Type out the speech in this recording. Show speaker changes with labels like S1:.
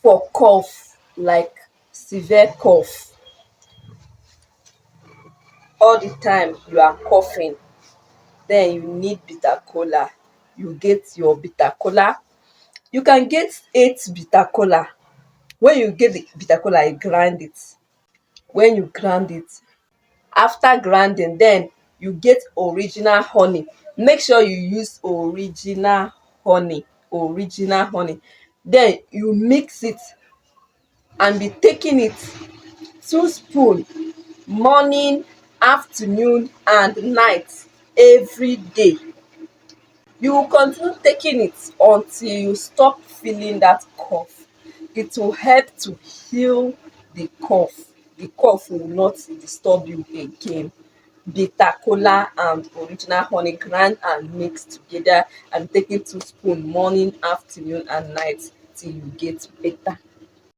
S1: for cough, like severe cough, all the time you are coughing, then you need bitter kola. You get your bitter kola. You can get 8 bitter kola. When you get the bitter kola, you grind it. When you grind it, after grinding, then you get original honey. Make sure you use original honey. Then you mix it and be taking it 2 spoon morning, afternoon and night, every day. You will continue taking it until you stop feeling that cough. It will help to heal the cough. The cough will not disturb you again. Bitter kola and original honey, grind and mix together, and take it 2 spoon morning, afternoon and night till you get better.